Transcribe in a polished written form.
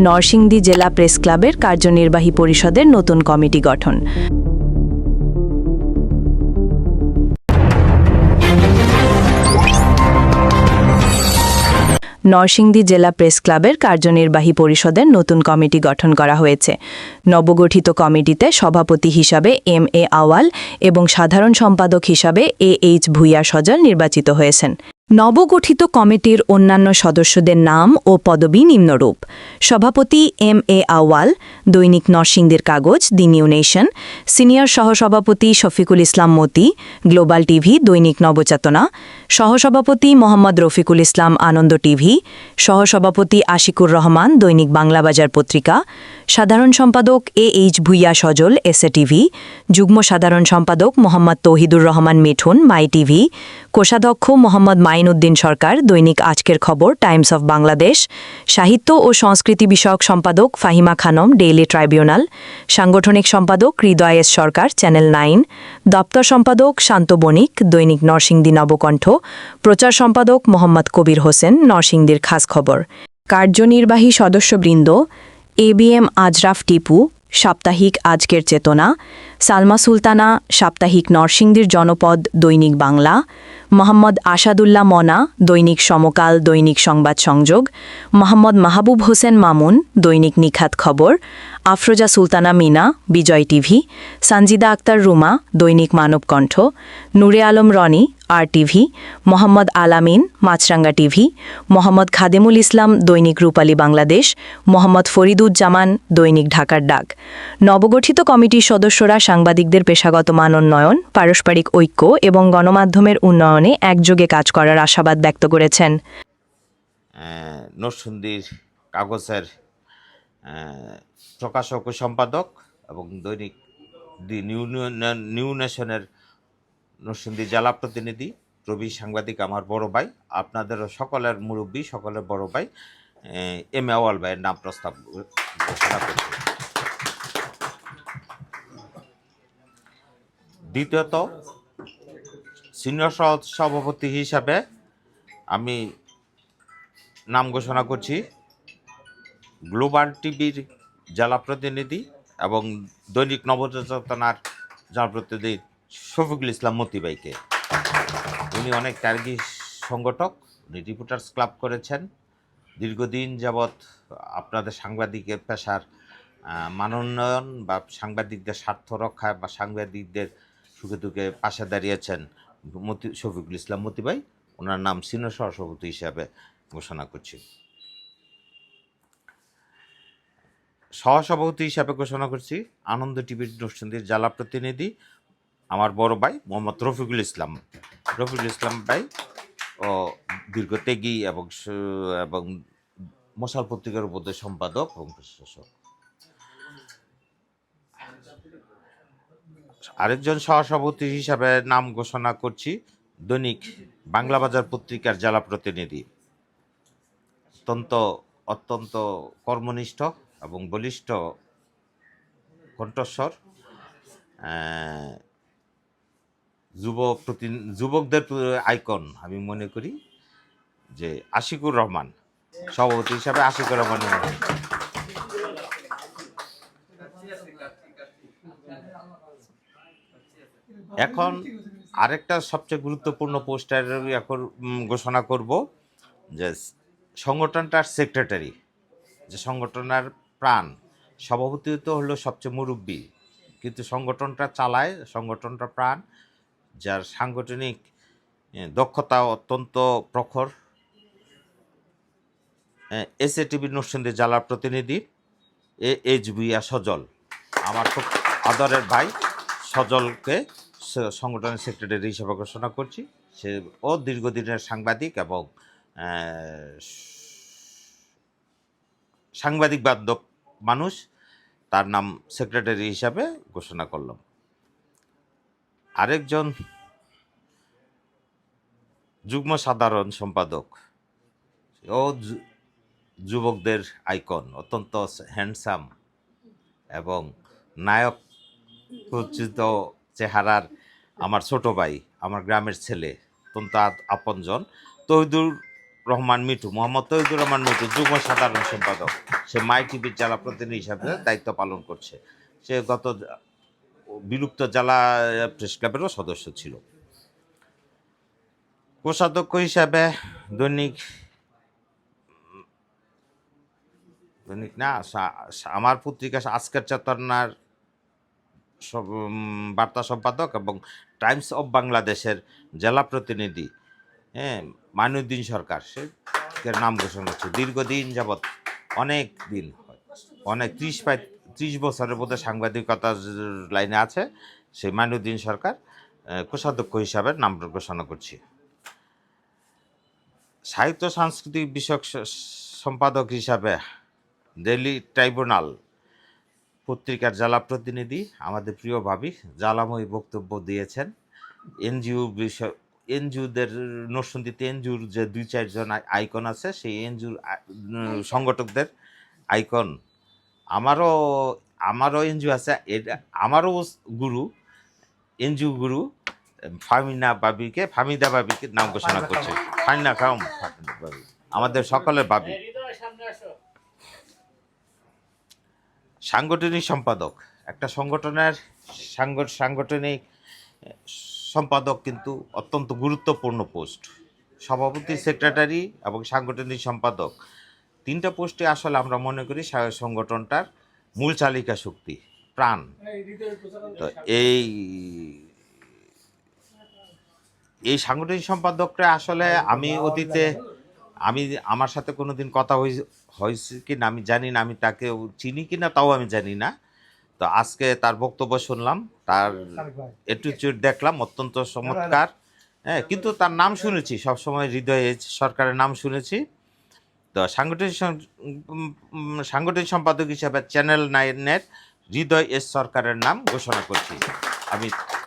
নরসিংদী জেলা প্রেস ক্লাবের কার্যনির্বাহী পরিষদের নতুন কমিটি গঠন। নরসিংদী জেলা প্রেস ক্লাবের কার্যনির্বাহী পরিষদের নতুন কমিটি গঠন করা হয়েছে। নবগঠিত কমিটিতে সভাপতি হিসাবে এম.এ. আওয়াল এবং সাধারণ সম্পাদক হিসাবে এ.এইচ. ভূঁইয়া সজল নির্বাচিত হয়েছেন। নবগঠিত কমিটির অন্যান্য সদস্যদের নাম ও পদবি নিম্নরূপ: সভাপতি এম.এ. আওয়াল, দৈনিক নরসিংদীর কাগজ দি নিউ নেশন। সিনিয়র সহসভাপতি শফিকুল ইসলাম মতি, গ্লোবাল টিভি, দৈনিক নবচেতনা। সহসভাপতি মোহাম্মদ রফিকুল ইসলাম, আনন্দ টিভি। সহসভাপতি আশিকুর রহমান, দৈনিক বাংলাবাজার পত্রিকা। সাধারণ সম্পাদক এ.এইচ. ভূঁইয়া সজল, এসএ টিভি। যুগ্ম সাধারণ সম্পাদক মোহাম্মদ তৌহিদুর রহমান মিঠুন, মাই টিভি। কোষাধ্যক্ষ মোহাম্মদ মাইনউদ্দিন সরকার, দৈনিক আজকের খবর, টাইমস অফ বাংলাদেশ। সাহিত্য ও সংস্কৃতি বিষয়ক সম্পাদক ফাহিমা খানম, ডেইলি ট্রাইব্যুনাল। সাংগঠনিক সম্পাদক হৃদয় এস সরকার, চ্যানেল 9। দপ্তর সম্পাদক শান্ত বণিক, দৈনিক নরসিংদী নবকণ্ঠ। প্রচার সম্পাদক মোহাম্মদ কবির হোসেন, নরসিংদীর খাস খবর। কার্যনির্বাহী সদস্যবৃন্দ: এ.বি.এম. আজরাফ টিপু, সাপ্তাহিক আজকের চেতনা। সালমা সুলতানা, সাপ্তাহিক নরসিংদীর জনপদ, দৈনিক বাংলা। মোহাম্মদ আসাদুল্লাহ মনা, দৈনিক সমকাল, দৈনিক সংবাদ সংযোগ। মোহাম্মদ মাহবুব হোসেন মামুন, দৈনিক নিখাত খবর। আফরোজা সুলতানা মিনা, বিজয় টিভি। সানজিদা আক্তার রুমা, দৈনিক মানবকণ্ঠ। নূরে আলম রনি, আর টিভি। মোহাম্মদ আলামিন, মাছরাঙ্গা টিভি। মোহাম্মদ খাদেমুল ইসলাম, দৈনিক রূপালী বাংলাদেশ। মোহাম্মদ ফরিদুজ্জামান, দৈনিক ঢাকার ডাক। নবগঠিত কমিটির সদস্যরা সাংবাদিকদের পেশাগত মান উন্নয়ন, পারস্পরিক ঐক্য এবং গণমাধ্যমের উন্নয়নে একযোগে কাজ করার আশাবাদ ব্যক্ত করেছেন। নরসিংদীর কাগজের প্রকাশক ও সম্পাদক এবং দৈনিক দি নিউ নেশনের নরসিংদী জেলা প্রতিনিধি, প্রবীর সাংবাদিক, আমার বড় ভাই, আপনাদেরও সকলের মুরব্বী, সকলের বড় ভাই এম.এ. আওয়াল ভাইয়ের নাম প্রস্তাব ঘোষণা করছি। দ্বিতীয়ত, সিনিয়র সভাপতি হিসাবে আমি নাম ঘোষণা করছি গ্লোবাল টিভির জেলা প্রতিনিধি এবং দৈনিক নবচেতনার জেলা প্রতিনিধি শফিকুল ইসলাম মতি ভাইকে। উনি অনেক ত্যাগী সংগঠক, উনি রিপোর্টার্স ক্লাব করেছেন। দীর্ঘদিন যাবৎ আপনাদের সাংবাদিকের পেশার মানোন্নয়ন বা সাংবাদিকদের স্বার্থ রক্ষায় বা সাংবাদিকদের সুখে দুঃখে পাশে দাঁড়িয়েছেন শফিকুল ইসলাম মতি ভাই। ওনার নাম সিনিয়র সহসভাপতি হিসাবে ঘোষণা করছি। সহসভাপতি হিসাবে ঘোষণা করছি আনন্দ টিভির নরসিংদীর জেলা প্রতিনিধি আমার বড় ভাই মোহাম্মদ রফিকুল ইসলাম ভাই ও দীর্ঘ ত্যাগী এবং মশাল পত্রিকার উপদেশ সম্পাদক এবং প্রশাসক। আরেকজন সহসভাপতি হিসাবে নাম ঘোষণা করছি দৈনিক বাংলাবাজার পত্রিকার জেলা প্রতিনিধি, অত্যন্ত কর্মনিষ্ঠ এবং বলিষ্ঠ কণ্ঠস্বর, যুবকদের আইকন আমি মনে করি যে আশিকুর রহমান, সভাপতি হিসাবে আশিকুর রহমান। এখন আরেকটা সবচেয়ে গুরুত্বপূর্ণ পোস্টার এখন ঘোষণা করব যে সংগঠনটার সেক্রেটারি, যে সংগঠনের প্রাণ, সভাপতি তো হলো সবচেয়ে মুরব্বী, কিন্তু সংগঠনটা চালায়, সংগঠনটা প্রাণ, যার সাংগঠনিক দক্ষতা অত্যন্ত প্রখর, এসএ টিভি নরসিংদী জেলার প্রতিনিধি এ.এইচ. ভূঁইয়া সজল। আমার খুব আদরের ভাই সজলকে সংগঠনের সেক্রেটারি হিসেবে ঘোষণা করছি। ও দীর্ঘদিনের সাংবাদিক এবং সাংবাদিক বান্ধব মানুষ, তার নাম সেক্রেটারি হিসাবে ঘোষণা করলাম। আরেকজন যুগ্ম সাধারণ সম্পাদক, ও যুবকদের আইকন, অত্যন্ত হ্যান্ডসাম এবং নায়ক প্রচিত চেহারার আমার ছোট ভাই, আমার গ্রামের ছেলে, অত্যন্ত আপনজন, তৌহিদুর রহমান মিঠু, মোহাম্মদ তৌহিদুর রহমান মিঠু যুগ্ম সাধারণ সম্পাদক, সে মাই টিভির জেলা প্রতিনিধি হিসাবে দায়িত্ব পালন করছে। সে গত বিলুপ্ত জেলা প্রেস ক্লাবেরও সদস্য ছিল। কোষাধ্যক্ষ হিসাবে দৈনিক না আমার পত্রিকা আজকের চেতনার বার্তা সম্পাদক এবং টাইমস অফ বাংলাদেশের জেলা প্রতিনিধি, হ্যাঁ, মাইনুদ্দিন সরকার, সে নাম ঘোষণা করছে। দীর্ঘদিন যাবৎ অনেক দিন, অনেক 30 বছরের মধ্যে সাংবাদিকতার লাইনে আছে, সেই মাইনুদ্দিন সরকার কোষাধ্যক্ষ হিসাবে নাম ঘোষণা করছি। সাহিত্য সাংস্কৃতিক বিষয়ক সম্পাদক হিসাবে ডেইলি ট্রাইব্যুনাল পত্রিকার জেলা প্রতিনিধি আমাদের প্রিয় ভাবি জ্বালাময়ী বক্তব্য দিয়েছেন। এনজিও বিষয়, এনজিওদের নরসিংদীতে এনজিওর যে 2-4 জন আইকন আছে, সেই এনজিওর সংগঠকদের আইকন। আমারও এনজিও আছে, আমারও গুরু, এনজিও গুরু ফামিদা বাবিকে নাম ঘোষণা করছে। ফাইনা খাম বাবি, আমাদের সকলের বাবি। সাংগঠনিক সম্পাদক, একটা সংগঠনের সাংগঠনিক সম্পাদক কিন্তু অত্যন্ত গুরুত্বপূর্ণ পোস্ট। সভাপতি, সেক্রেটারি এবং সাংগঠনিক সম্পাদক, 3টা পোস্টে আসলে আমরা মনে করি সংগঠনটার মূল চালিকা শক্তি, প্রাণ। তো এই সাংগঠনিক সম্পাদকরা আসলে আমি অতীতে আমার সাথে কোনোদিন কথা হয়েছে কি না আমি জানি না, আমি তাকে চিনি কি না তাও আমি জানি না। তো আজকে তার বক্তব্য শুনলাম, তার অ্যাটিটিউড দেখলাম অত্যন্ত চমৎকার। হ্যাঁ, কিন্তু তার নাম শুনেছি সবসময়, হৃদয় সরকারের নাম শুনেছি। তো সাংগঠনিক সম্পাদক হিসাবে চ্যানেল 9-এর হৃদয় সরকারের নাম ঘোষণা করছি আমি।